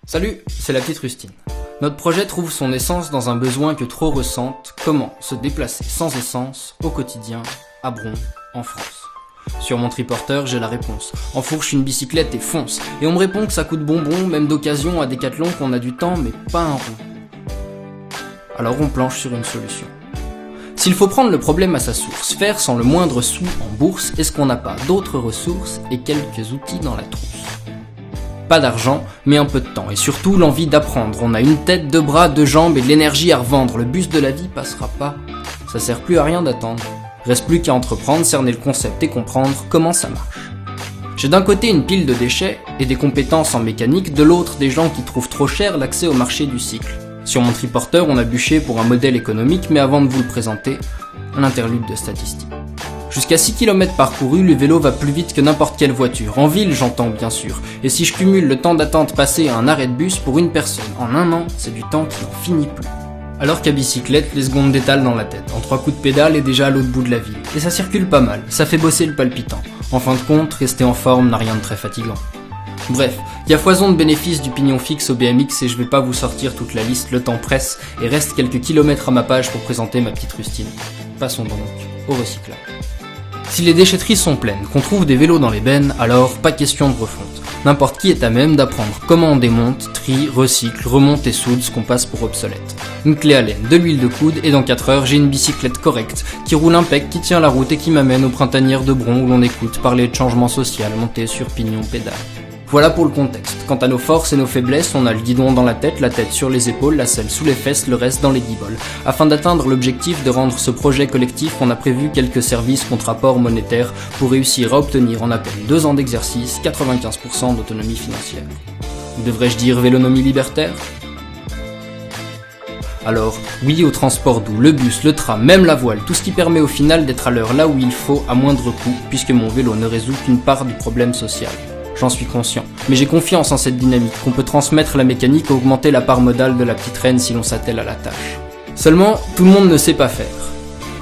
Salut, c'est la petite Rustine. Notre projet trouve son essence dans un besoin que trop ressentent, comment se déplacer sans essence au quotidien, à Bron, en France. Sur mon triporteur, j'ai la réponse. Enfourche une bicyclette et fonce. Et on me répond que ça coûte bonbon, même d'occasion à Décathlon qu'on a du temps, mais pas un rond. Alors on planche sur une solution. S'il faut prendre le problème à sa source, faire sans le moindre sou en bourse, est-ce qu'on n'a pas d'autres ressources et quelques outils dans la trousse ? Pas d'argent, mais un peu de temps, et surtout l'envie d'apprendre. On a une tête, deux bras, deux jambes et de l'énergie à revendre. Le bus de la vie passera pas. Ça sert plus à rien d'attendre. Reste plus qu'à entreprendre, cerner le concept et comprendre comment ça marche. J'ai d'un côté une pile de déchets et des compétences en mécanique, de l'autre des gens qui trouvent trop cher l'accès au marché du cycle. Sur mon triporteur, on a bûché pour un modèle économique, mais avant de vous le présenter, un interlude de statistiques. Jusqu'à 6 km parcourus, le vélo va plus vite que n'importe quelle voiture. En ville, j'entends bien sûr. Et si je cumule le temps d'attente passé à un arrêt de bus pour une personne en un an, c'est du temps qui n'en finit plus. Alors qu'à bicyclette, les secondes détalent dans la tête. En 3 coups de pédale et déjà à l'autre bout de la ville. Et ça circule pas mal, ça fait bosser le palpitant. En fin de compte, rester en forme n'a rien de très fatigant. Bref, y a foison de bénéfices du pignon fixe au BMX et je vais pas vous sortir toute la liste, le temps presse et reste quelques kilomètres à ma page pour présenter ma petite Rustine. Passons donc au recyclage. Si les déchetteries sont pleines, qu'on trouve des vélos dans les bennes, alors pas question de refonte. N'importe qui est à même d'apprendre comment on démonte, trie, recycle, remonte et soude ce qu'on passe pour obsolète. Une clé à laine, de l'huile de coude et dans 4 heures j'ai une bicyclette correcte, qui roule impec, qui tient la route et qui m'amène aux printanières de Bron où l'on écoute parler de changement social monté sur pignon pédale. Voilà pour le contexte. Quant à nos forces et nos faiblesses, on a le guidon dans la tête sur les épaules, la selle sous les fesses, le reste dans les guiboles. Afin d'atteindre l'objectif de rendre ce projet collectif, on a prévu quelques services contre apport monétaire pour réussir à obtenir en à peine 2 ans d'exercice, 95% d'autonomie financière. Devrais-je dire vélonomie libertaire ? Alors, oui au transport doux, le bus, le tram, même la voile, tout ce qui permet au final d'être à l'heure là où il faut à moindre coût, puisque mon vélo ne résout qu'une part du problème social. J'en suis conscient, mais j'ai confiance en cette dynamique, qu'on peut transmettre la mécanique et augmenter la part modale de la petite reine si l'on s'attelle à la tâche. Seulement, tout le monde ne sait pas faire.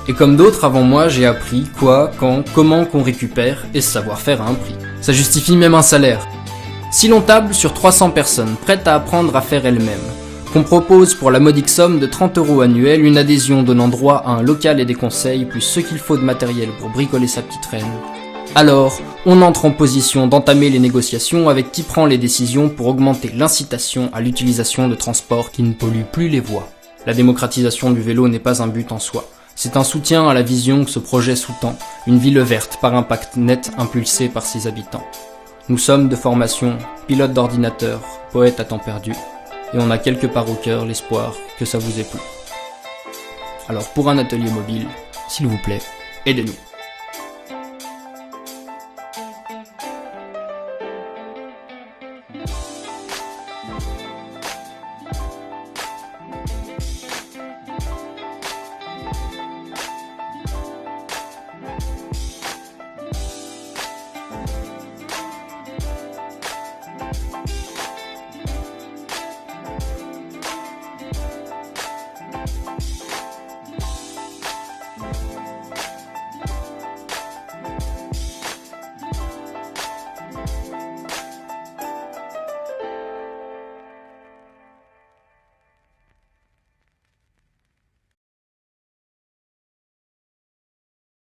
Et comme d'autres avant moi, j'ai appris quoi, quand, comment qu'on récupère, et ce savoir-faire a un prix. Ça justifie même un salaire. Si l'on table sur 300 personnes prêtes à apprendre à faire elles-mêmes, qu'on propose pour la modique somme de 30 € annuels une adhésion donnant droit à un local et des conseils, plus ce qu'il faut de matériel pour bricoler sa petite reine, alors, on entre en position d'entamer les négociations avec qui prend les décisions pour augmenter l'incitation à l'utilisation de transports qui ne polluent plus les voies. La démocratisation du vélo n'est pas un but en soi. C'est un soutien à la vision que ce projet sous-tend, une ville verte par impact net impulsée par ses habitants. Nous sommes de formation pilote d'ordinateur, poète à temps perdu, et on a quelque part au cœur l'espoir que ça vous ait plu. Alors pour un atelier mobile, s'il vous plaît, aidez-nous.